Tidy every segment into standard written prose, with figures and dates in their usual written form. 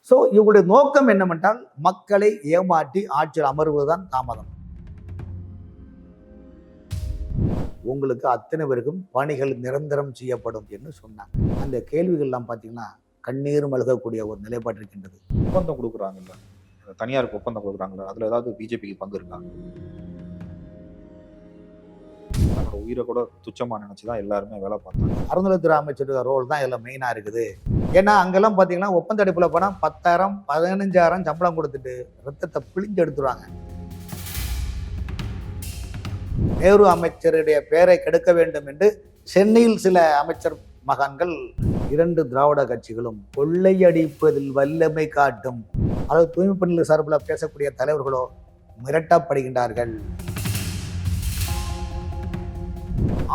So இவங்களுடைய நோக்கம் என்னவென்றால் மக்களை ஏமாற்றி ஆட்சியில் அமர்வதுதான் தாமதம். உங்களுக்கு அத்தனை பேருக்கும் பணிகள் நிரந்தரம் செய்யப்படும் என்று சொன்னாங்க. அந்த கேள்விகள்லாம் பார்த்தீங்கன்னா கண்ணீர் மல்கக்கூடிய ஒரு நிலைப்பாடு இருக்கின்றது. ஒப்பந்தம் கொடுக்குறாங்கல்ல, தனியாருக்கு ஒப்பந்தம் கொடுக்குறாங்கல்ல, அதுல ஏதாவது பிஜேபிக்கு பங்கு இருக்கா? தன்னோட உயிரை கூட துச்சமா நினைச்சுதான் எல்லாருமே வேலை பார்த்தாங்க. அறநிலையத்துறை அமைச்சர் ரோல் தான் இதில் மெயினாக இருக்குது. ஏன்னா அங்கெல்லாம் பார்த்தீங்கன்னா ஒப்பந்த அடிப்பில் போனால் 10,000 15,000 சம்பளம் கொடுத்துட்டு ரத்தத்தை பிழிஞ்சு எடுத்துருவாங்க. நேரு அமைச்சருடைய பெயரை கெடுக்க வேண்டும் என்று சென்னையில் சில அமைச்சர் மகான்கள் 2 திராவிட கட்சிகளும் கொள்ளையடிப்பதில் வல்லமை காட்டும் அதாவது தூய்மை பணிகள் சார்பில் பேசக்கூடிய தலைவர்களோ மிரட்டப்படுகின்றார்கள்.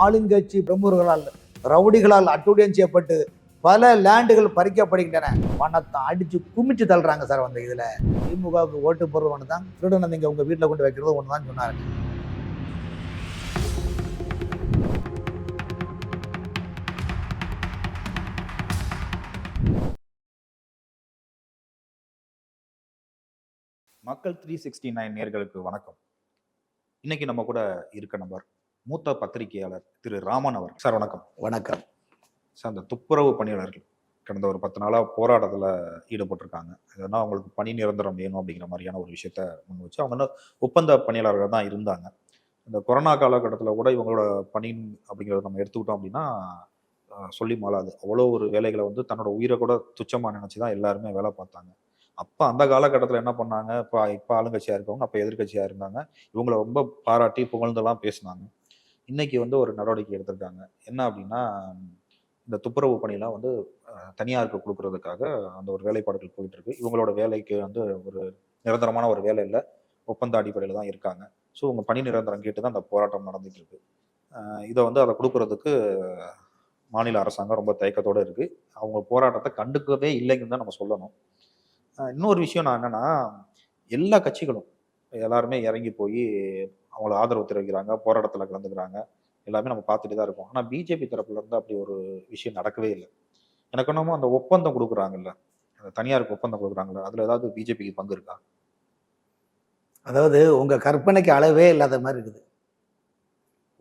ஆளுங்கட்சி பிரமுகர்களால் ரவுடிகளால் அட்டூழியம் செய்யப்பட்டு பல லேண்டுகள் பறிக்கப்படுகின்றன. பணத்தை அடிச்சு குமிச்சு தள்ளுறாங்க சார். வந்து இதுல திமுகவுக்கு ஓட்டு போடுறது ஒன்று தான், திருடன் நீங்க உங்க வீட்டில் கொண்டு வைக்கிறது ஒன்று தான் சொன்னாங்க. மக்கள் 369 நேர்களுக்கு வணக்கம். இன்னைக்கு நம்ம கூட இருக்க நபர் மூத்த பத்திரிகையாளர் திரு ராமன் அவர். சார் வணக்கம். வணக்கம் சார், அந்த துப்புரவு பணியாளர்கள் கடந்த ஒரு 10 நாளா போராட்டத்தில் ஈடுபட்டிருக்காங்க. அதனால் அவங்களுக்கு பணி நிரந்தரம் வேணும் அப்படிங்கிற மாதிரியான ஒரு விஷயத்த முன் வச்சு அவங்க இன்னும் ஒப்பந்த பணியாளர்கள் தான் இருந்தாங்க. இந்த கொரோனா காலகட்டத்தில் கூட இவங்களோட பணி அப்படிங்கிறத நம்ம எடுத்துக்கிட்டோம் அப்படின்னா சொல்லி மாளாது. அவ்வளோ ஒரு வேலைகளை வந்து தன்னோட உயிரை கூட துச்சமாக நினச்சி தான் எல்லாருமே வேலை பார்த்தாங்க. அப்போ அந்த காலகட்டத்தில் என்ன பண்ணாங்க, இப்போ ஆளுங்கட்சியாக இருக்கவங்க அப்போ எதிர்கட்சியாக இருந்தாங்க, இவங்களை ரொம்ப பாராட்டி புகழ்ந்தெல்லாம் பேசினாங்க. இன்னைக்கு வந்து ஒரு நடவடிக்கை எடுத்திருக்காங்க. என்ன அப்படின்னா, இந்த துப்புரவு பணியெல்லாம் வந்து தனியாருக்கு கொடுக்கறதுக்காக அந்த ஒரு வேலைப்பாடுகள் போயிட்டு இருக்கு. இவங்களோட வேலைக்கு வந்து ஒரு நிரந்தரமான ஒரு வேலை இல்லை, ஒப்பந்த அடிப்படையில் தான் இருக்காங்க. ஸோ உங்க பணி நிரந்தரம் கேட்டு தான் அந்த போராட்டம் நடந்துட்டு இருக்கு. இதை வந்து அதை கொடுக்கறதுக்கு மாநில அரசாங்கம் ரொம்ப தயக்கத்தோடு இருக்கு. அவங்க போராட்டத்தை கண்டுக்கவே இல்லைங்கன்னு தான் நம்ம சொல்லணும். இன்னொரு விஷயம் நான் என்னன்னா, எல்லா கட்சிகளும் எல்லாருமே இறங்கி போய் அவங்கள ஆதரவு தெரிவிக்கிறாங்க, போராட்டத்தில் கலந்துக்கிறாங்க, எல்லாமே நம்ம பார்த்துட்டு தான் இருக்கோம். ஆனால் பிஜேபி தரப்புல இருந்து அப்படி ஒரு விஷயம் நடக்கவே இல்லை. எனக்கு என்னமோ அந்த ஒப்பந்தம் கொடுக்குறாங்கல்ல, அந்த தனியாருக்கு ஒப்பந்தம் கொடுக்குறாங்கல்ல, அதுல ஏதாவது பிஜேபிக்கு பங்கு இருக்கா? அதாவது உங்க கற்பனைக்கு அளவே இல்லாத மாதிரி இருக்குது.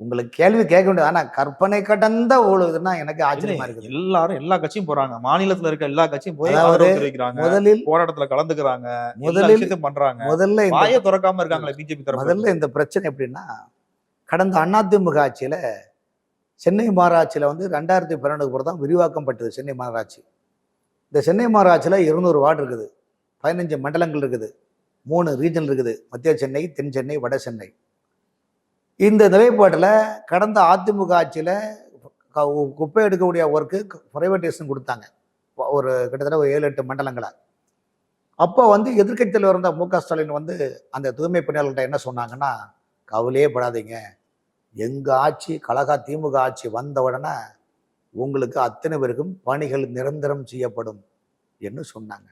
உங்களுக்கு கேள்வி கேட்க வேண்டியது, ஆனா கற்பனை கடந்த ஒழுதுன்னா எனக்கு ஆச்சரியமா இருக்குது. எல்லாரும் எல்லா கட்சியும் போறாங்க, மாநிலத்துல இருக்க எல்லா கட்சியும் போய் அதாவது ஆதரவு தெரிவிக்கிறாங்க, முதலில் போராட்டத்துல கலந்துக்கிறாங்க, முதலில் பண்றாங்க. முதல்ல வாயை திறக்காம இருக்காங்களே பிஜேபி தரப்பு. முதல்ல இந்த பிரச்சனை எப்படின்னா, கடந்த அதிமுக ஆட்சியில சென்னை மாநகராட்சியில வந்து 2012 பிறகு தான் விரிவாக்கம் பட்டது சென்னை மாநகராட்சி. இந்த சென்னை மாநகராட்சியில் 200 வார்டு இருக்குது, 15 மண்டலங்கள் இருக்குது, 3 ரீஜன் இருக்குது, மத்திய சென்னை, தென் சென்னை, வட சென்னை. இந்த நிலைப்பாட்டில் கடந்த அதிமுக ஆட்சியில் குப்பை எடுக்கக்கூடிய ஒர்க்கு பிரைவேட்டைசேஷன் கொடுத்தாங்க, ஒரு கிட்டத்தட்ட ஒரு 7-8 மண்டலங்களை. அப்போ வந்து எதிர்க்கட்சியில் இருந்த மு.க. ஸ்டாலின் வந்து அந்த தூய்மை பணியாளர்கிட்ட என்ன சொன்னாங்கன்னா, கவலையே படாதீங்க, எங்கள் ஆட்சி கழக திமுக ஆட்சி வந்த உடனே உங்களுக்கு அத்தனை பேருக்கும் பணிகள் நிரந்தரம் செய்யப்படும் என்று சொன்னாங்க.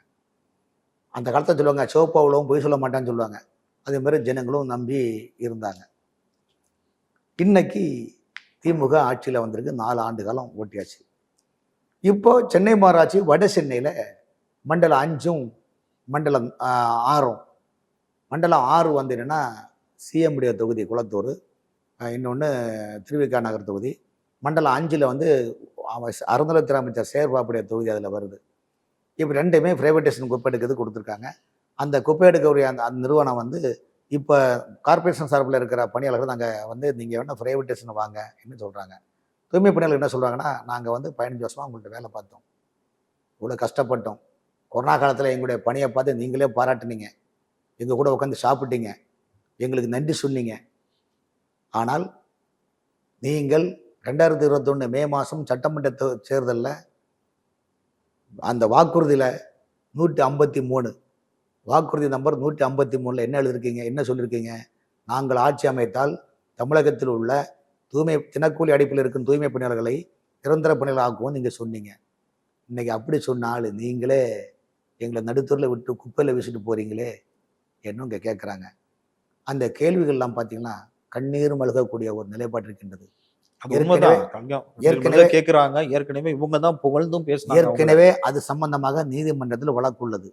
அந்த காலத்தை சொல்லுவாங்க, சிவப்பு அவ்வளவும் பொய் சொல்ல மாட்டான்னு சொல்லுவாங்க. அதே மாதிரி ஜனங்களும் நம்பி இருந்தாங்க. இன்னைக்கு திமுக ஆட்சியில் வந்திருக்கு, 4 ஆண்டு காலம் ஓட்டியாச்சு. இப்போ சென்னை மாநகராட்சி வட சென்னையில் மண்டலம் 5ம் மண்டலம் 6ம், மண்டலம் 6 வந்து என்னென்னா சிஎம்டைய தொகுதி குளத்தூர், இன்னொன்று திருவிக நகர் தொகுதி. மண்டலம் 5ல் வந்து அறநிலையத்துறை அமைச்சர் சேர்பாப்புடைய தொகுதி அதில் வருது. இப்போ 2மே பிரைவேட்டைசேஷன் குப்பை எடுக்கிறது கொடுத்துருக்காங்க. அந்த குப்பை எடுக்கக்கூடிய அந்த நிறுவனம் வந்து இப்போ கார்பரேஷன் சார்பில் இருக்கிற பணியாளர்கள் நாங்கள் வந்து நீங்கள் வேணால் பிரைவேட்டைசேஷன் வாங்க என்ன சொல்கிறாங்க. தூய்மை பணியாளர்கள் என்ன சொல்கிறாங்கன்னா, நாங்கள் வந்து 15 வருஷமாக உங்கள்கிட்ட வேலை பார்த்தோம், இவ்வளோ கஷ்டப்பட்டோம், கொரோனா காலத்தில் எங்களுடைய பணியை பார்த்து நீங்களே பாராட்டுனீங்க, எங்கள் கூட உட்காந்து சாப்பிட்டீங்க, எங்களுக்கு நன்றி சொன்னீங்க. ஆனால் நீங்கள் 2021 மே மாதம் சட்டமன்ற தேர்தலில் அந்த வாக்குறுதியில் 153 வாக்குறுதி நம்பர் 153 என்ன எழுதிருக்கீங்க, என்ன சொல்லியிருக்கீங்க, நாங்கள் ஆட்சி அமைத்தால் தமிழகத்தில் உள்ள தினக்கூலி அடிப்பில் இருக்கும் தூய்மை பணியாளர்களை நிரந்தர பணியாளர் ஆக்குவோம் நீங்கள் சொன்னீங்க. இன்னைக்கு அப்படி சொன்னால் நீங்களே எங்களை நடுத்தூரில் விட்டு குப்பையில் வீசிட்டு போகிறீங்களே என்னும் இங்கே கேட்குறாங்க. அந்த கேள்விகள்லாம் பார்த்தீங்கன்னா கண்ணீர் மல்கக்கூடிய ஒரு நிலைப்பாடு இருக்கின்றது. அது உண்மைதான். ஏற்கனவே கேக்குறாங்க, ஏற்கனவே இவங்க தான் புகழ்ந்தும் பேசினாங்க. ஏற்கனவே அது சம்பந்தமாக நீதிமன்றத்தில் வழக்குள்ளது.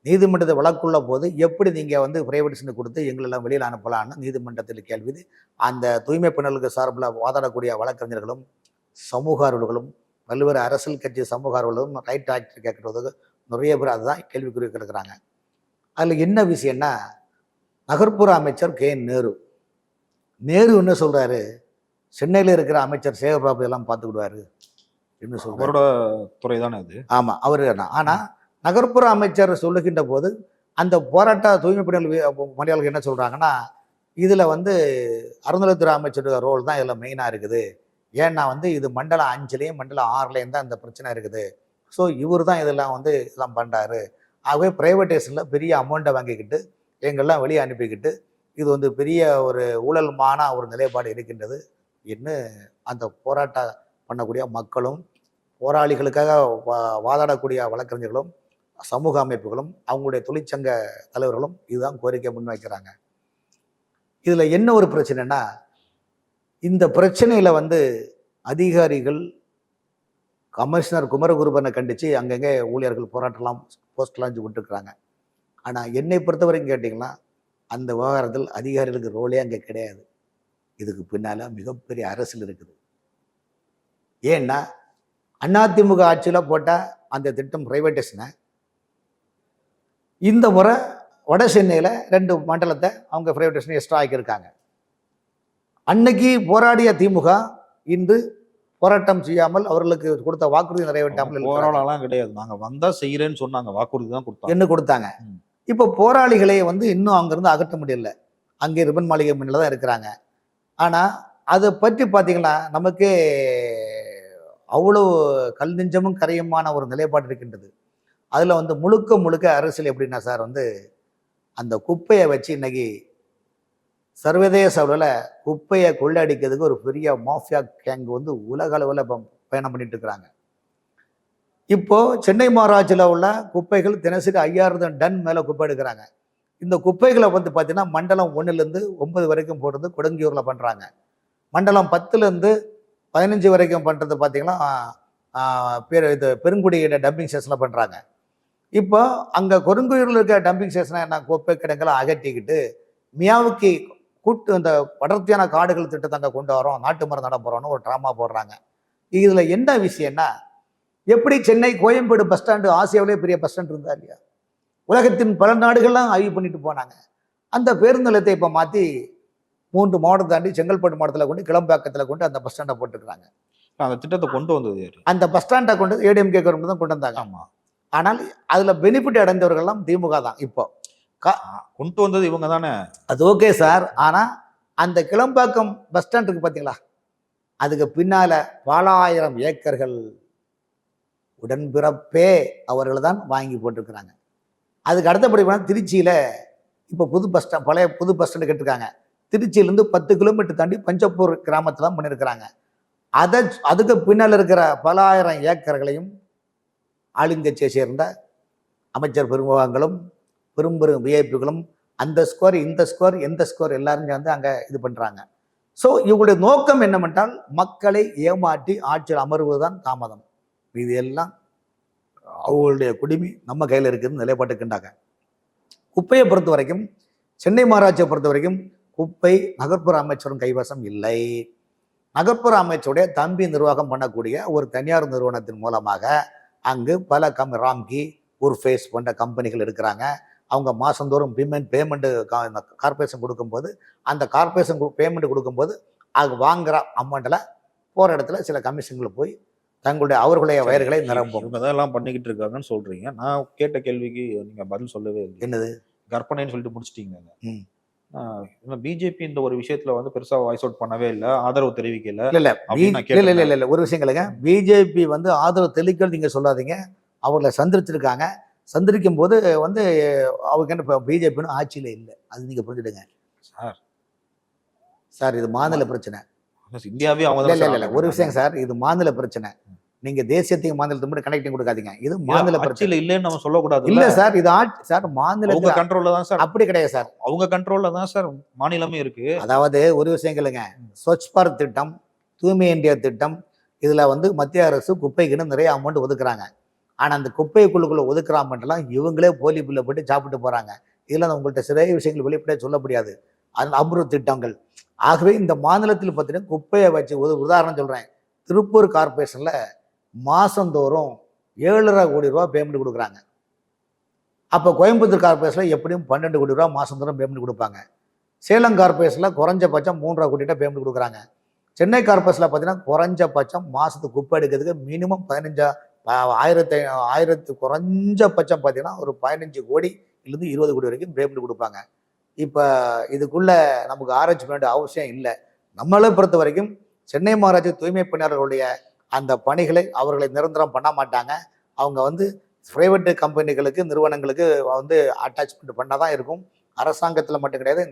நீதிமன்றத்தில் வழக்குள்ள போது எப்படி நீங்க வந்து பிரைவேட்ஸ்னு கொடுத்து எங்களெல்லாம் வெளியில் அனுப்பலாம்னு நீதிமன்றத்தில் கேள்வி. அந்த தூய்மை பணியாளர்களுக்கு சார்பில் வாதாடக்கூடிய வழக்கறிஞர்களும் சமூக ஆர்வலர்களும் பல்வேறு அரசியல் கட்சி சமூக ஆர்வலர்களும் ரைட் ஆக்ட் கேட்கறதுக்கு நிறைய பேர் அதுதான் கேள்விக்குறி கிடக்குறாங்க. அதில் என்ன விஷயம்னா, நகர்ப்புற அமைச்சர் கே நேரு என்ன சொல்றாரு, சென்னையில் இருக்கிற அமைச்சர் சேகர்பாபு எல்லாம் பார்த்துக்கிடுவாரு என்ன சொல்றாரு. அவரோட துறை தானே அது. ஆமா, அவரு. ஆனா நகர்ப்புற அமைச்சர் சொல்லுகின்ற போது அந்த போராட்ட தூய்மை பணியாளர்கள் என்ன சொல்றாங்கன்னா, இதுல வந்து அறநிலையத்துறை அமைச்சரோட ரோல் தான் இதுல மெயினா இருக்குது. ஏன்னா வந்து இது மண்டலம் 5லயும் மண்டலம் 6லயும் தான் இந்த பிரச்சனை இருக்குது. ஸோ இவர் தான் இதெல்லாம் வந்து இதெல்லாம் பண்றாரு. ஆகவே பிரைவேட்டேஷன்ல பெரிய அமௌண்ட்டை வாங்கிக்கிட்டு எங்கெல்லாம் வெளியே அனுப்பிக்கிட்டு இது வந்து பெரிய ஒரு ஊழல்மான ஒரு நிலைப்பாடு இருக்கின்றது என்று அந்த போராட்டம் பண்ணக்கூடிய மக்களும் போராளிகளுக்காக வாதாடக்கூடிய வழக்கறிஞர்களும் சமூக அமைப்புகளும் அவங்களுடைய தொழிற்சங்க தலைவர்களும் இதுதான் கோரிக்கை முன்வைக்கிறாங்க. இதுல என்ன ஒரு பிரச்சனைனா, இந்த பிரச்சனையில வந்து அதிகாரிகள் கமிஷனர் குமரகுருபரனை கண்டிச்சு அங்கங்கே ஊழியர்கள் போராட்டம்லாம் போஸ்ட்லாம் விட்டுருக்குறாங்க. ஆனா என்னை பொறுத்த வரைக்கும் கேட்டிங்கன்னா, அந்த விவகாரத்தில் அதிகாரிகளுக்கு ரோலே அங்கே கிடையாது. இதுக்கு பின்னால மிகப்பெரிய அரசியல் இருக்குது. ஏன்னா அதிமுக ஆட்சியில் போட்ட அந்த திட்டம் பிரைவேட்டேஷனை இந்த முறை வட சென்னையில் 2 மண்டலத்தை அவங்க பிரைவேட்டேஷன் எக்ஸ்ட்ரா ஆக்கியிருக்காங்க. அன்னைக்கு போராடிய திமுக இன்று போராட்டம் செய்யாமல் அவர்களுக்கு கொடுத்த வாக்குறுதி நிறைவேற்றாமல் போராடலாம் கிடையாது. நாங்க வந்தா செய்யறேன்னு சொன்னாங்க, வாக்குறுதி தான் கொடுத்தாங்க. என்ன கொடுத்தாங்க. இப்போ போராளிகளை வந்து இன்னும் அங்கிருந்து அகற்ற முடியல. அங்கே ரிப்பன் மாளிகை முன்னில் தான் இருக்கிறாங்க. ஆனால் அதை பற்றி பார்த்தீங்கன்னா நமக்கே அவ்வளோ கல் நெஞ்சமும் கரையுமான ஒரு நிலைப்பாடு இருக்கின்றது. அதில் வந்து முழுக்க அரசியல் எப்படின்னா சார், வந்து அந்த குப்பையை வச்சு இன்னைக்கு சர்வதேச அளவில் குப்பையை கொள்ளடிக்கிறதுக்கு ஒரு பெரிய மாஃபியா கேங் வந்து உலக அளவில் பயணம் பண்ணிட்டு இருக்கிறாங்க. இப்போ சென்னை மாநகராட்சியில் உள்ள குப்பைகள் தினசரி 5000 டன் மேலே குப்பை எடுக்கிறாங்க. இந்த குப்பைகளை வந்து பார்த்தீங்கன்னா மண்டலம் 1லேருந்து 9 வரைக்கும் போடுறது கொடுங்கியூரில் பண்ணுறாங்க. மண்டலம் 10லேருந்து 15 வரைக்கும் பண்ணுறது பார்த்தீங்கன்னா பெருங்குடியோட டம்பிங் ஸ்டேஷனில் பண்ணுறாங்க. இப்போ அங்கே கொடுங்கியூரில் இருக்க டம்பிங் ஸ்டேஷனை என்ன குப்பை கிடங்களை அகட்டிக்கிட்டு மியாவுக்கு இந்த அடர்த்தியான காடுகள் திட்டத்தை அங்கே கொண்டு வரோம், நாட்டு மரம் நட போகிறோன்னு ஒரு ட்ராமா போடுறாங்க. இதில் என்ன விஷயம்னா, எப்படி சென்னை கோயம்பேடு பஸ் ஸ்டாண்டு ஆசியாவிலே பெரிய பஸ் ஸ்டாண்ட் இருந்தா இல்லையா, உலகத்தின் பல நாடுகள்லாம் ஆய்வு பண்ணிட்டு போனாங்க. அந்த பேருந்து நிலையத்தை இப்போ மாற்றி 3 மாவட்டத்தை தாண்டி செங்கல்பட்டு மாவட்டத்தில் கொண்டு கிளம்பாக்கத்தில் கொண்டு அந்த பஸ் ஸ்டாண்டை போட்டுருக்காங்க. அந்த திட்டத்தை கொண்டு வந்தது அந்த பஸ் ஸ்டாண்டை கொண்டு ஏடிஎம்கே கவர்மெண்ட் தான் கொண்டு வந்தாங்க. ஆமாம். ஆனால் அதில் பெனிஃபிட் அடைந்தவர்கள்லாம் திமுக தான். இப்போ கொண்டு வந்தது இவங்க தானே. அது ஓகே சார். ஆனால் அந்த கிளம்பாக்கம் பஸ் ஸ்டாண்ட் இருக்கு பார்த்தீங்களா, அதுக்கு பின்னால் பல ஆயிரம் ஏக்கர்கள் உடன்பிறப்பே அவர்கள் தான் வாங்கி போட்டிருக்கிறாங்க. அதுக்கு அடுத்தபடி போனால் திருச்சியில் இப்போ புது பஸ் ஸ்டாண்ட், பழைய புது பஸ் ஸ்டாண்டு கட்டிருக்காங்க. திருச்சியிலேருந்து 10 கிலோமீட்டர் தாண்டி பஞ்சப்பூர் கிராமத்தில் தான் பண்ணியிருக்கிறாங்க. அதுக்கு பின்னால் இருக்கிற பல ஆயிரம் ஏக்கர்களையும் ஆளுங்கட்சியை சேர்ந்த அமைச்சர் பெருமுகங்களும் பெரும் விஐபிகளும் அந்த ஸ்கோர் இந்த ஸ்கோர் எந்த ஸ்கோர் எல்லாரும் சேர்ந்து அங்கே இது பண்ணுறாங்க. ஸோ இவங்களுடைய நோக்கம் என்னவென்றால் மக்களை ஏமாற்றி ஆட்சியில் அமர்வதுதான் தாமதம். இது எல்லாம் அவங்களுடைய குடிமை நம்ம கையில் இருக்குதுன்னு நிலைப்பாட்டுக்கின்றாங்க. குப்பையை பொறுத்த வரைக்கும், சென்னை மாநகராட்சியை பொறுத்த வரைக்கும் குப்பை நகர்ப்புற அமைச்சரும் கைவசம் இல்லை. நகர்ப்புற அமைச்சருடைய தம்பி நிர்வாகம் பண்ணக்கூடிய ஒரு தனியார் நிறுவனத்தின் மூலமாக அங்கு பல ராம்கி உர்ஃபேஸ் போன்ற கம்பெனிகள் இருக்கிறாங்க. அவங்க மாதந்தோறும் பேமெண்ட்டு கார்பரேஷன் கொடுக்கும்போது அந்த கார்பரேஷன் பேமெண்ட் கொடுக்கும்போது அது வாங்குகிற அமௌண்ட்டில் போகிற இடத்துல சில கமிஷன்கள் போய் தங்களுடைய அவர்களுடைய வயர்களை நிரம்பும். இவங்க தான் எல்லாம் பண்ணிக்கிட்டு இருக்காங்கன்னு சொல்கிறீங்க. நான் கேட்ட கேள்விக்கு நீங்கள் பதில் சொல்லவே இல்லை. என்னது கற்பனைன்னு சொல்லிட்டு முடிச்சிட்டீங்க. பிஜேபி இந்த ஒரு விஷயத்துல வந்து பெருசா வாய்ஸ் அவுட் பண்ணவே இல்லை, ஆதரவு தெரிவிக்கல. இல்ல ஒரு விஷயம் இல்லைங்க. பிஜேபி வந்து ஆதரவு தெளிக்கல் நீங்க சொல்லாதீங்க. அவர்களை சந்திரிச்சிருக்காங்க. சந்திரிக்கும் போது வந்து அவங்க என்ன பிஜேபின்னு ஆட்சியில இல்லை, அது நீங்க புரிஞ்சுடுங்க சார். இது மாநில பிரச்சனை. இந்தியாவே இல்ல ஒரு விஷயம் சார், இது மாநில பிரச்சனை. நீங்க தேசியத்தையும் மாநிலத்தை மட்டும் கனெக்டிங் கொடுக்காதீங்க. இது மாநில பிரச்சனை இல்லைன்னு நம்ம சொல்லக்கூடாது. இல்ல சார், இது சார் மாநில கண்ட்ரோல்ல தான் சார். அப்படி கிடையாது சார், அவங்க கண்ட்ரோல்ல தான் சார் மாநிலமே இருக்கு. அதாவது ஒரு விஷயம் இல்லைங்க, ஸ்வச் பாரத் திட்டம், தூய்மை இந்தியா திட்டம், இதில் வந்து மத்திய அரசு குப்பைக்குன்னு நிறைய அமௌண்ட் ஒதுக்குறாங்க. ஆனால் அந்த குப்பைக்குழுக்குள்ள ஒதுக்குற அமௌண்ட்லாம் இவங்களே போலி பில்லை போட்டு சாப்பிட்டு போகிறாங்க. இதில் உங்கள்கிட்ட நிறைய விஷயங்கள் வெளிப்படையாக சொல்ல முடியாது. அது அம்ருத் திட்டங்கள். ஆகவே இந்த மாநிலத்தில் பார்த்தீங்கன்னா குப்பையை வச்சு உதாரணம் சொல்கிறேன். திருப்பூர் கார்பரேஷனில் மாதந்தோறும் 7,5 கோடி ரூபா பேமெண்ட் கொடுக்குறாங்க. அப்போ கோயம்புத்தூர் கார்பரேஷனில் எப்படியும் 12 கோடி ரூபா மாதந்தோறும் பேமெண்ட் கொடுப்பாங்க. சேலம் கார்பரேஷனில் குறைஞ்சபட்சம் 3,5 கோடிட்ட பேமெண்ட் கொடுக்குறாங்க. சென்னை கார்பரேஷனில் பார்த்தீங்கன்னா குறைஞ்சபட்சம் மாதத்துக்கு குப்பை எடுக்கிறதுக்கு மினிமம் 1000 குறைஞ்சபட்சம் பார்த்தீங்கன்னா ஒரு 15 கோடியிலிருந்து 20 கோடி வரைக்கும் பேமெண்ட் கொடுப்பாங்க. இப்போ இதுக்குள்ளே நமக்கு ஆராய்ச்சி பண்ண வேண்டிய அவசியம் இல்லை. நம்மளை பொறுத்த வரைக்கும் சென்னை மாநகராட்சி தூய்மை பணியாளர்களுடைய அந்த பணிகளை அவர்களை நிரந்தரம் பண்ண மாட்டாங்க. அவங்க வந்து பிரைவேட்டு கம்பெனிகளுக்கு நிறுவனங்களுக்கு வந்து அட்டாச்மெண்ட் பண்ண தான் இருக்கும். அரசாங்கத்தில் மட்டும் கிடையாது.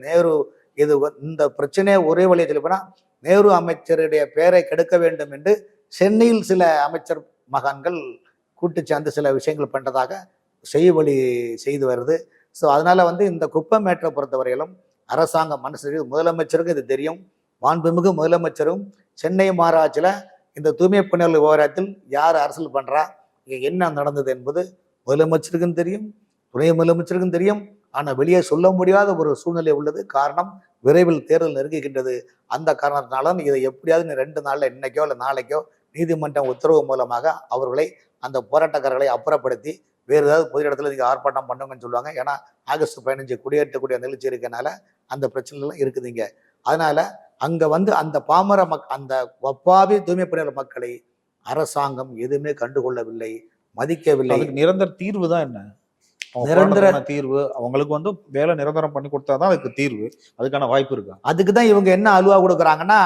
இந்த பிரச்சனையை ஒரே வழியை சொல்லி போனால் நேரு அமைச்சருடைய பெயரை கெடுக்க வேண்டும் என்று சென்னையில் சில அமைச்சர் மகான்கள் கூட்டு சேர்ந்து சில விஷயங்கள் பண்ணுறதாக செய்வழி செய்து வருது. ஸோ அதனால் வந்து இந்த குப்பை மேட்டரை பொறுத்தவரையிலும் அரசாங்கம் மனசு முதலமைச்சருக்கு இது தெரியும். மாண்புமிகு முதலமைச்சரும் சென்னை மாநகராட்சியில் இந்த தூய்மை பணியாளர் விவகாரத்தில் யார் அரசியல் பண்ணுறா, இங்கே என்ன நடந்தது என்பது முதலமைச்சருக்கும் தெரியும், துணை முதலமைச்சருக்கும் தெரியும். ஆனால் வெளியே சொல்ல முடியாத ஒரு சூழ்நிலை உள்ளது. காரணம், விரைவில் தேர்தல் நெருங்குகின்றது. அந்த காரணத்தினால இதை எப்படியாவது 2 நாளில் இன்னைக்கோ இல்லை நாளைக்கோ நீதிமன்றம் உத்தரவு மூலமாக அவர்களை அந்த போராட்டக்காரர்களை அப்புறப்படுத்தி வேறு ஏதாவது பொது இடத்துல நீங்கள் ஆர்ப்பாட்டம் பண்ணுங்கன்னு சொல்லுவாங்க. ஏன்னா ஆகஸ்ட் 15 குடியேற்றக்கூடிய நிகழ்ச்சி இருக்கனால அந்த பிரச்சனைலாம் இருக்குதுங்க. அதனால அங்கே வந்து அந்த பாமர அந்த ஒப்பாவி தூய்மை பணியாளர் மக்களை அரசாங்கம் எதுவுமே கண்டுகொள்ளவில்லை, மதிக்கவில்லை. அதுக்கு நிரந்தர தீர்வு தான் என்ன? நிரந்தர தீர்வு அவங்களுக்கு வந்து வேலை நிரந்தரம் பண்ணி கொடுத்தாதான் அதுக்கு தீர்வு. அதுக்கான வாய்ப்பு இருக்கா? அதுக்கு தான் இவங்க என்ன அலுவா கொடுக்குறாங்கன்னா,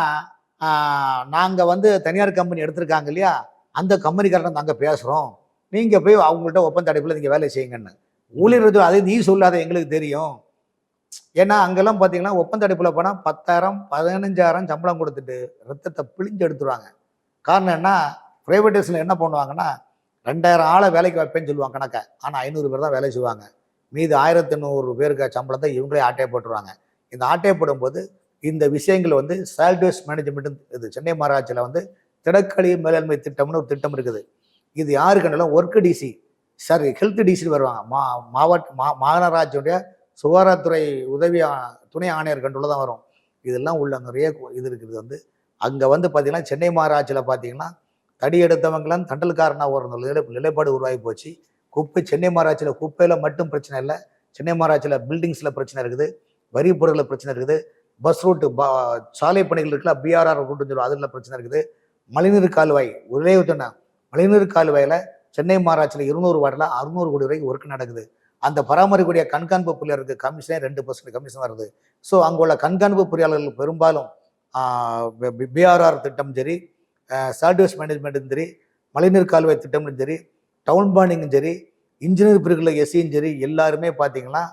நாங்கள் வந்து தனியார் கம்பெனி எடுத்திருக்காங்க இல்லையா, அந்த கம்பெனிக்காரன் நாங்கள் பேசுகிறோம், நீங்கள் போய் அவங்கள்ட்ட ஒப்பந்த அடிப்பில் நீங்கள் வேலை செய்யுங்கன்னு. ஊழியர் அதை நீ சொல்லாத எங்களுக்கு தெரியும். ஏன்னா அங்கெல்லாம் பார்த்தீங்கன்னா ஒப்பந்த அடிப்பில் போனால் 10,000 15,000 சம்பளம் கொடுத்துட்டு ரத்தத்தை பிழிஞ்சு எடுத்துருவாங்க. காரணம் என்ன, ப்ரைவேட்டைஸில் என்ன பண்ணுவாங்கன்னா 2,000 ஆளை வேலைக்கு வைப்பேன்னு சொல்லுவாங்க கணக்கை. ஆனால் 500 பேர் தான் வேலை செய்வாங்க. மீது 1,800 பேருக்கு சம்பளத்தை இவங்களே ஆட்டையை போட்டுருவாங்க. இந்த ஆட்டையை போடும்போது இந்த விஷயங்கள் வந்து சால்ட் மேனேஜ்மெண்ட், இது சென்னை மாநகராட்சியில் வந்து திடக்கழிவு மேலாண்மை திட்டம்னு ஒரு திட்டம் இருக்குது. இது யாரு கண்டாலும் work DC, sorry health DC வருவாங்க. மாநகராட்சியுடைய சுகாதாரத்துறை உதவி துணை ஆணையர் கண்ட்ரோலில் தான் வரும். இதெல்லாம் உள்ள நிறைய இது இருக்குது. வந்து அங்கே வந்து பார்த்தீங்கன்னா சென்னை மாநகராட்சியில் பார்த்தீங்கன்னா தடி எடுத்தவங்களாம் தண்டல்காரனாக ஒரு நிலைப்பாடு உருவாகி போச்சு. சென்னை மாநகராட்சியில் குப்பையில் மட்டும் பிரச்சனை இல்லை, சென்னை மாநகராட்சியில் பில்டிங்ஸில் பிரச்சனை இருக்குது, வரி பொருளில் பிரச்சனை இருக்குது, பஸ் ரூட்டு சாலை பணிகள் இருக்குல்ல, பிஆர்ஆர் ரூட்டுன்னு சொல்லுவோம், அதில் பிரச்சனை இருக்குது. மழைநீர் கால்வாய் ஒரே மழைநீர் கால்வாயில் சென்னை மாநகராட்சியில் 200 வார்டில் 600 கோடி வரைக்கும் ஒர்க் நடக்குது. அந்த பராமரிக்கூடிய கண்காணிப்பு பொறியாளருக்கு கமிஷனே 2% கமிஷன் வருது. ஸோ அங்குள்ள கண்காணிப்பு பொறியாளர்கள் பெரும்பாலும் பிஆர்ஆர் திட்டம் சரி, சால்ட் மேனேஜ்மெண்ட்டும் சரி, மழைநீர் கால்வாய் திட்டமும் சரி, டவுன் பிளானிங்கும் சரி, இன்ஜினியர் பிரிவில் எஸ்சியும் சரி, எல்லாருமே பார்த்தீங்கன்னா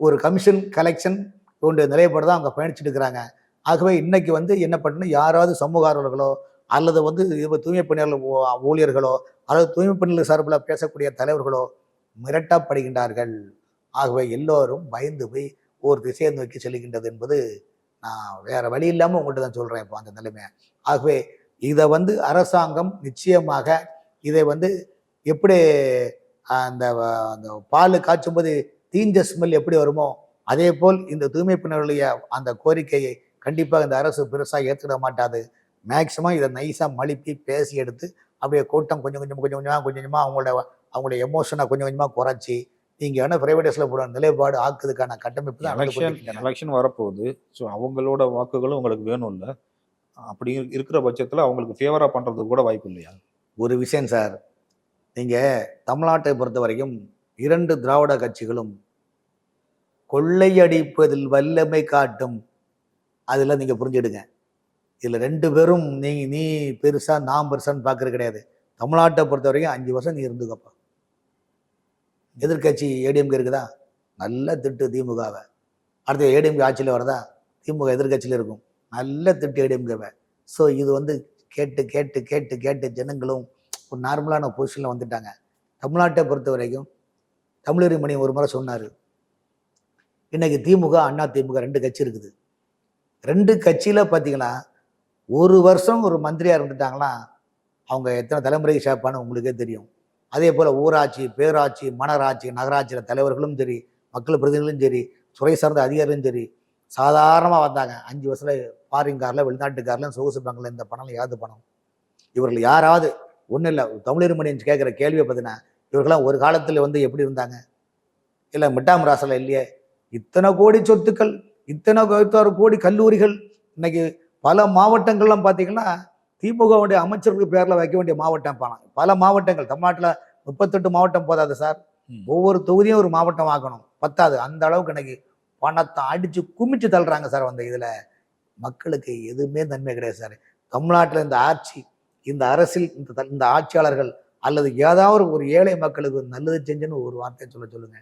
ஒரு கமிஷன் கலெக்ஷன் கொண்டு நிலைப்பாடு தான் அவங்க பயணிச்சுட்டு இருக்கிறாங்க. ஆகவே இன்னைக்கு வந்து என்ன பண்ணணும், யாராவது சமூக ஆர்வலர்களோ அல்லது வந்து தூய்மை பணியாளர் ஊழியர்களோ அல்லது தூய்மை பணியாளர் சார்பில் பேசக்கூடிய தலைவர்களோ மிரட்டப்படுகின்றார்கள். ஆகவே எல்லோரும் பயந்து போய் ஒரு திசையை நோக்கி செல்கின்றது என்பது நான் வேற வழி இல்லாமல் உங்கள்கிட்ட தான் சொல்கிறேன் இப்போ அந்த நிலைமை. ஆகவே இதை வந்து அரசாங்கம் நிச்சயமாக இதை வந்து எப்படி அந்த அந்த பால் காய்ச்சும்போது தீஞ்ச ஸ்மெல் எப்படி வருமோ அதே போல் இந்த தூய்மை பணியாளருடைய அந்த கோரிக்கையை கண்டிப்பாக இந்த அரசு பெருசாக ஏற்றுக்கிட மாட்டாது. மேக்சிமம் இதை நைஸாக மழுப்பி பேசி எடுத்து அப்படியே கூட்டம் கொஞ்சம் கொஞ்சமாக அவங்களுடைய எமோஷனை கொஞ்சம் கொஞ்சமாக குறைச்சி நீங்கள் வேணால் ப்ரைவேட்ஸில் போட நிலைப்பாடு ஆக்குறதுக்கான கட்டமைப்பு தான். எலெக்ஷன் வரப்போகுது. ஸோ அவங்களோட வாக்குகளும் உங்களுக்கு வேணும் இல்லை? அப்படி இருக்கிற பட்சத்தில் அவங்களுக்கு ஃபேவராக பண்ணுறதுக்கு கூட வாய்ப்பு இல்லையா? ஒரு விஷயம் சார், நீங்கள் தமிழ்நாட்டை பொறுத்த வரைக்கும் 2 திராவிட கட்சிகளும் கொள்ளையடிப்பதில் வல்லமை காட்டும். அதில் நீங்கள் புரிஞ்சுடுங்க. இதில் 2 பேரும் நீ பெருசாக நான் பெருசான்னு பார்க்கறது கிடையாது. தமிழ்நாட்டை பொறுத்த வரைக்கும் 5 வருஷம் நீ இருந்துக்கப்பா. எதிர்கட்சி ஏடிஎம்கே இருக்குதா, நல்ல திட்டு திமுகவை. அடுத்த ஏடிஎம்கே ஆட்சியில் வரதா, திமுக எதிர்கட்சியில் இருக்கும், நல்ல திட்டு ஏடிஎம்கேவை. ஸோ இது வந்து கேட்டு கேட்டு கேட்டு கேட்டு ஜனங்களும் ஒரு நார்மலான பொசிஷனில் வந்துட்டாங்க. தமிழ்நாட்டை பொறுத்த வரைக்கும் தமிழறி மணி ஒரு முறை சொன்னார், இன்னைக்கு திமுக அண்ணா திமுக 2 கட்சி இருக்குது. 2 கட்சியில் பார்த்தீங்கன்னா ஒரு வருஷம் ஒரு மந்திரியாக இருந்துட்டாங்கன்னா அவங்க எத்தனை தலைமுறைக்கு சேர்ப்பான்னு உங்களுக்கே தெரியும். அதே போல் ஊராட்சி, பேராட்சி, மனராட்சி, நகராட்சியில் தலைவர்களும் சரி, மக்கள் பிரதிநிதிகளும் சரி, துறை சார்ந்த அதிகாரிகளும் சரி, சாதாரணமாக வந்தாங்க. 5 வருஷத்தில் ஃபாரின் காரில், வெளிநாட்டு காரில், சொகுசு பங்கில் இந்த பணம் யாவது பணம். இவர்கள் யாராவது ஒன்றும் இல்லை, தமிழர்மணி கேட்குற கேள்வியை பார்த்தீங்கன்னா, இவர்களாம் ஒரு காலத்தில் வந்து எப்படி இருந்தாங்க? இல்லை மிட்டாம் ராசில் இல்லையே, இத்தனை கோடி சொத்துக்கள், இத்தனை 26 கோடி கல்லூரிகள், இன்னைக்கு பல மாவட்டங்கள்லாம் பார்த்தீங்கன்னா திமுகவுடைய அமைச்சருக்கு பேரில் வைக்க வேண்டிய மாவட்டம் பணம். பல மாவட்டங்கள் தமிழ்நாட்டில் 38 மாவட்டம் போதாது சார். ஒவ்வொரு தொகுதியும் ஒரு மாவட்டம் ஆக்கணும், பத்தாது. அந்த அளவுக்கு இன்னைக்கு பணத்தை அடிச்சு குமிச்சு தள்ளுறாங்க சார். அந்த இதில் மக்களுக்கு எதுவுமே நன்மை கிடையாது சார். தமிழ்நாட்டில் இந்த ஆட்சி, இந்த அரசியல், இந்த ஆட்சியாளர்கள் அல்லது ஏதாவது ஒரு ஏழை மக்களுக்கு நல்லது செஞ்சுன்னு ஒரு வார்த்தை சொல்லுங்க.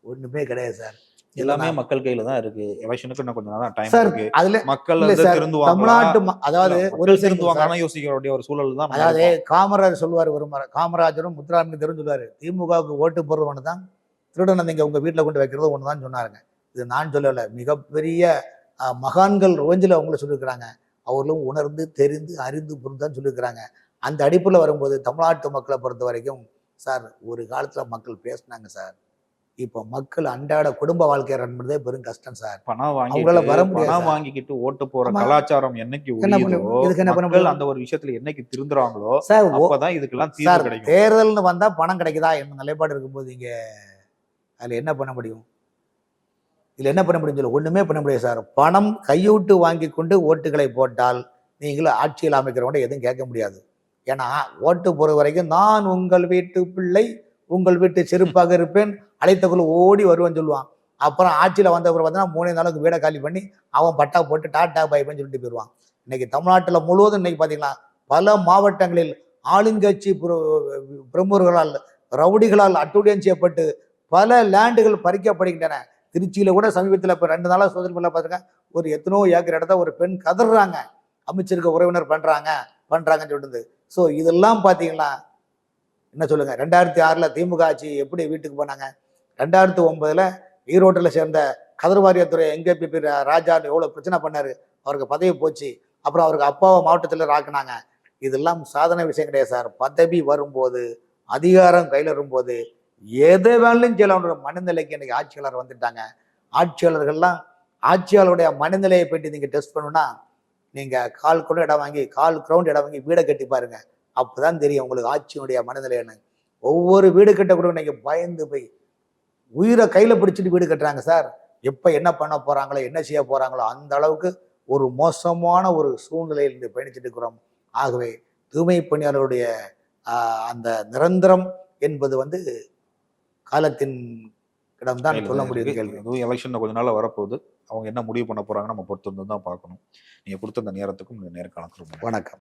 ஒண்ணுமே கிடையாது சார். எல்லாமே மக்கள் கையில தான் இருக்கு. எலெக்ஷனுக்கு இன்னும் கொஞ்சம் நாள் டைம் சார். இருக்கு. அதுல மக்கள் இல்ல வந்து சார், திருந்துவாங்களா? தமிழ்நாட்டு அதாவது ஒரு திருந்துவாங்கன்னா யோசிக்க வேண்டிய ஒரு சூழல் தான். அதாவது காமராஜர் சொல்லுவார், ஒரு முறை காமராஜரும் முத்துராமலிங்கரும் சொல்லுவாரு, திமுகவுக்கு ஓட்டு போடுறது ஒன்று தான், திருடனை நீங்க உங்க வீட்டில் கொண்டு வைக்கிறது ஒன்று தான் சொன்னாருங்க. இது நான் சொல்லலை, மிகப்பெரிய மகான்கள் ரோஞ்சில் அவங்கள சொல்லியிருக்கிறாங்க. அவர்களும் உணர்ந்து தெரிந்து அறிந்து புரிந்து தான் சொல்லியிருக்கிறாங்க. அந்த அடிப்பில் வரும்போது தமிழ்நாட்டு மக்களை பொறுத்த வரைக்கும் சார், ஒரு காலத்துல மக்கள் பேசினாங்க சார். இப்போ மக்கள் அன்றாட குடும்ப வாழ்க்கையை ரன் பண்ணுறதே பெரும் கஷ்டம் சார். பணம் வாங்கிக்கிட்டு ஓட்டு போற கலாச்சாரம் என்னைக்கு மக்கள் அந்த ஒரு விஷயத்துல என்னைக்கு திருந்துறாங்களோ சார், அப்பதான் இதுக்கெல்லாம் தீர்வு கிடைக்கும். தேர்தல்னு வந்தா பணம் கிடைக்குதா என்ன நிலைப்பாடு இருக்கும்போது இங்க அதுல என்ன பண்ண முடியும்? இதுல என்ன பண்ண முடியும் சொல்லி ஒண்ணுமே பண்ண முடியாது சார். பணம் கையூட்டு வாங்கி கொண்டு ஓட்டுகளை போட்டால் நீங்களும் ஆட்சியில் அமைக்கிறவங்க எதுவும் கேட்க முடியாது. ஏன்னா ஓட்டு போற வரைக்கும் நான் உங்கள் வீட்டு பிள்ளை, உங்கள் வீட்டு செருப்பாக இருப்பேன், அழைத்தக்குள்ள ஓடி வருவேன்னு சொல்லுவான். அப்புறம் ஆட்சியில் வந்த அப்புறம் பார்த்தீங்கன்னா 3 நாளுக்கு வீடை காலி பண்ணி அவன் பட்டா போட்டு டாட்டா பைப்பன்னு சொல்லிட்டு போயிடுவான். இன்னைக்கு தமிழ்நாட்டில் முழுவதும் இன்னைக்கு பார்த்தீங்கன்னா பல மாவட்டங்களில் ஆளுங்கட்சி பிரமுகர்களால், ரவுடிகளால் அட்டுழியம் செய்யப்பட்டு பல லேண்டுகள் பறிக்கப்படுகின்றன. திருச்சியில் கூட சமீபத்தில் இப்போ 2 நாளாக சோதனை பண்ண பார்த்துருக்கேன். ஒரு எத்தனோ ஏக்கர் இடத்த ஒரு பெண் கதறாங்க, அமைச்சருக்கு உறவினர் பண்ணுறாங்கன்னு சொல்லிட்டு. ஸோ இதெல்லாம் பார்த்தீங்கன்னா என்ன சொல்லுங்க, 2006 திமுக ஆட்சி எப்படி வீட்டுக்கு போனாங்க? 2009 ஈரோட்டில் சேர்ந்த கதர்வாரியத்துறை எங்கேபி ராஜா எவ்வளோ பிரச்சனை பண்ணாரு, அவருக்கு பதவி போச்சு. அப்புறம் அவருக்கு அப்பாவை மாவட்டத்தில் ஆக்குனாங்க. இதெல்லாம் சாதனை விஷயம் கிடையாது சார். பதவி வரும்போது, அதிகாரம் கையில் வரும்போது எதை வேணாலும் செய்யலாம்ன்ற மனநிலைக்கு இன்னைக்கு ஆட்சியாளர் வந்துட்டாங்க. ஆட்சியாளர்கள்லாம் ஆட்சியாளருடைய மனநிலையை பற்றி நீங்கள் டெஸ்ட் பண்ணணும்னா நீங்கள் கால் கிரவுண்ட் இடம் வாங்கி வீடை கட்டி பாருங்க. அப்போதான் தெரியும் உங்களுக்கு ஆட்சியினுடைய மனநிலைன்னு. ஒவ்வொரு வீடு கட்ட கூட இன்னைக்கு பயந்து போய் உயிரை கையில் பிடிச்சிட்டு வீடு கட்டுறாங்க சார். எப்போ என்ன பண்ண போகிறாங்களோ, என்ன செய்ய போகிறாங்களோ, அந்த அளவுக்கு ஒரு மோசமான ஒரு சூழ்நிலையில் இருந்து பயணிச்சுட்டு இருக்கிறோம். ஆகவே தூய்மை பணியாளருடைய அந்த நிரந்தரம் என்பது வந்து காலத்தின் இடம்தான் சொல்ல முடியும். கேள்வி அதுவும் எலெக்ஷன் கொஞ்ச நாள் வரப்போகுது. அவங்க என்ன முடிவு பண்ண போறாங்க நம்ம பொறுத்து தான் பார்க்கணும். நீங்க கொடுத்த அந்த நேரத்துக்கும் நேர்காணலுக்கு வணக்கம்.